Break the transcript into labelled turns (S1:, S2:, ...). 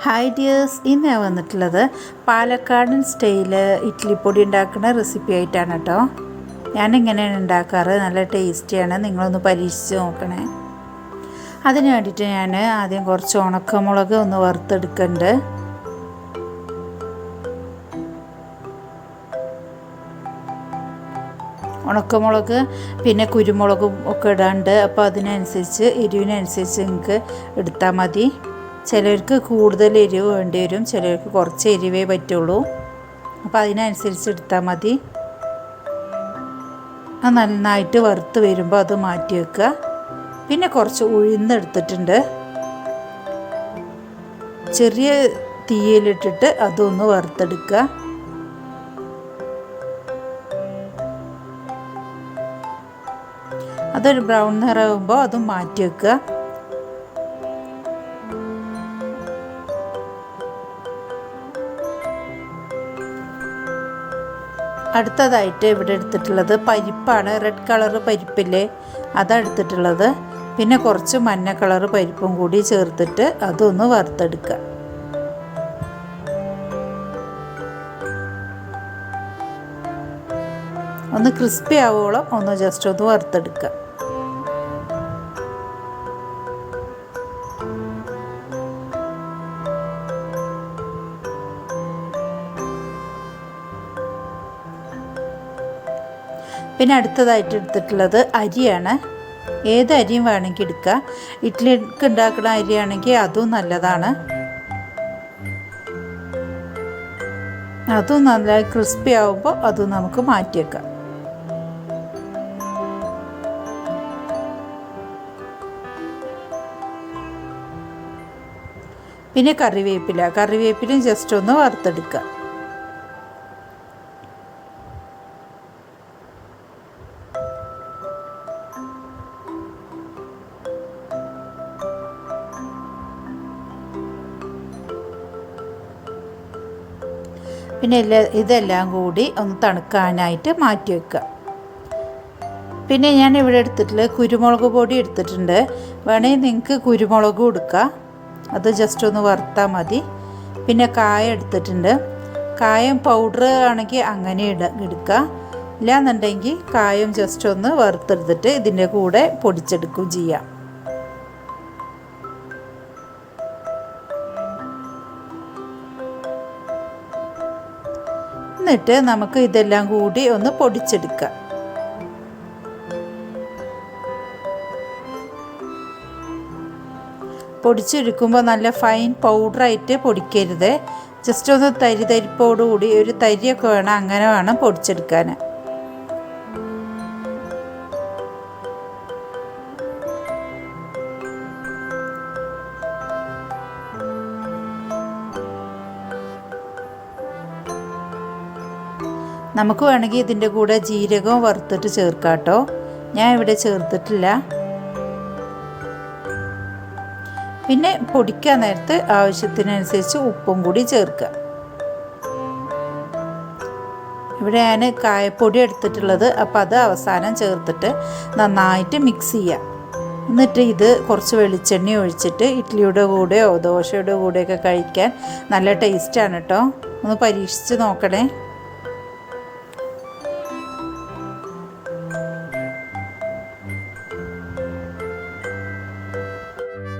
S1: Hi dears, ഇന്ന് ഞാൻ വന്നിട്ടുള്ളത് പാലക്കാടൻ സ്റ്റൈല് ഇഡ്ഡലിപ്പൊടി ഉണ്ടാക്കുന്ന റെസിപ്പി ആയിട്ടാണ് കേട്ടോ. ഞാനിങ്ങനെയാണ് ഉണ്ടാക്കാറ്. നല്ല ടേസ്റ്റിയാണ്. നിങ്ങളൊന്ന് പരീക്ഷിച്ച് നോക്കണേ. അതിന് വേണ്ടിയിട്ട് ഞാൻ ആദ്യം കുറച്ച് ഉണക്കമുളക് ഒന്ന് വറുത്തെടുക്കുന്നുണ്ട്. ഉണക്കമുളക് പിന്നെ കുരുമുളകും ഒക്കെ ഇടാണ്ട്, അപ്പോൾ അതിനനുസരിച്ച് എരിവിനനുസരിച്ച് നിങ്ങൾക്ക് എടുത്താൽ മതി. ചിലർക്ക് കൂടുതൽ എരിവ് വേണ്ടി വരും, ചിലർക്ക് കുറച്ച് എരിവേ പറ്റുള്ളൂ. അപ്പോൾ അതിനനുസരിച്ച് എടുത്താൽ മതി. അത് നന്നായിട്ട് വറുത്ത് വരുമ്പോൾ അത് മാറ്റി വെക്കുക. പിന്നെ കുറച്ച് ഉഴുന്നെടുത്തിട്ടുണ്ട്. ചെറിയ തീയിലിട്ടിട്ട് അതൊന്ന് വറുത്തെടുക്കുക. അതൊരു ബ്രൗൺ നിറമാകുമ്പോൾ അതും മാറ്റി വെക്കുക. അടുത്തതായിട്ട് ഇവിടെ എടുത്തിട്ടുള്ളത് പരിപ്പാണ്. റെഡ് കളർ പരിപ്പില്ലേ, അതാണ് എടുത്തിട്ടുള്ളത്. പിന്നെ കുറച്ച് മഞ്ഞ കളർ പരിപ്പും കൂടി ചേർത്തിട്ട് അതൊന്ന് വറുത്തെടുക്കുക. ഒന്ന് ക്രിസ്പി ആവോളം ഒന്ന് ജസ്റ്റ് ഒന്ന് വറുത്തെടുക്കുക. പിന്നെ അടുത്തതായിട്ട് എടുത്തിട്ടുള്ളത് അരിയാണ്. ഏത് അരിയും വേണമെങ്കിൽ എടുക്കുക. ഇഡ്ഡലിക്ക് ഉണ്ടാക്കുന്ന അരിയാണെങ്കിൽ അതും നല്ലതാണ്. അതും നല്ല ക്രിസ്പി ആവുമ്പോൾ അതും നമുക്ക് മാറ്റിയേക്കാം. പിന്നെ കറിവേപ്പിലയും ജസ്റ്റ് ഒന്ന് വറുത്തെടുക്കുക. പിന്നെ ഇതെല്ലാം കൂടി ഒന്ന് തണുക്കാനായിട്ട് മാറ്റി വെക്കുക. പിന്നെ ഞാൻ ഇവിടെ എടുത്തിട്ടുള്ളത് കുരുമുളക് പൊടി എടുത്തിട്ടുണ്ട്. വേണമെങ്കിൽ നിങ്ങൾക്ക് കുരുമുളകും എടുക്കുക. അത് ജസ്റ്റ് ഒന്ന് വറുത്താൽ മതി. പിന്നെ കായം എടുത്തിട്ടുണ്ട്. കായം പൗഡർ ആണെങ്കിൽ അങ്ങനെ എടുക്കുക. ഇല്ലാന്നുണ്ടെങ്കിൽ കായം ജസ്റ്റ് ഒന്ന് വറുത്തെടുത്തിട്ട് ഇതിൻ്റെ കൂടെ പൊടിച്ചെടുക്കുകയും ചെയ്യാം. എന്നിട്ട് നമുക്ക് ഇതെല്ലാം കൂടി ഒന്ന് പൊടിച്ചെടുക്കാം. പൊടിച്ചെടുക്കുമ്പോൾ നല്ല ഫൈൻ പൗഡറായിട്ട് പൊടിക്കരുത്. ജസ്റ്റ് ഒന്ന് തരിപ്പോടുകൂടി ഒരു തരിയൊക്കെ വേണം, അങ്ങനെ വേണം പൊടിച്ചെടുക്കാൻ. നമുക്ക് വേണമെങ്കിൽ ഇതിൻ്റെ കൂടെ ജീരകവും വറുത്തിട്ട് ചേർക്കാം കേട്ടോ. ഞാൻ ഇവിടെ ചേർത്തിട്ടില്ല. പിന്നെ പൊടിക്കാൻ നേരത്ത് ആവശ്യത്തിനനുസരിച്ച് ഉപ്പും കൂടി ചേർക്കുക. ഇവിടെ ഞാൻ കായപ്പൊടി എടുത്തിട്ടുള്ളത്, അപ്പോൾ അത് അവസാനം ചേർത്തിട്ട് നന്നായിട്ട് മിക്സ് ചെയ്യുക. എന്നിട്ട് ഇത് കുറച്ച് വെളിച്ചെണ്ണ ഒഴിച്ചിട്ട് ഇഡ്ഡലിയുടെ കൂടെയോ ദോശയുടെ കൂടെയൊക്കെ കഴിക്കാൻ നല്ല ടേസ്റ്റാണ് കേട്ടോ. ഒന്ന് പരീക്ഷിച്ച് നോക്കണേ.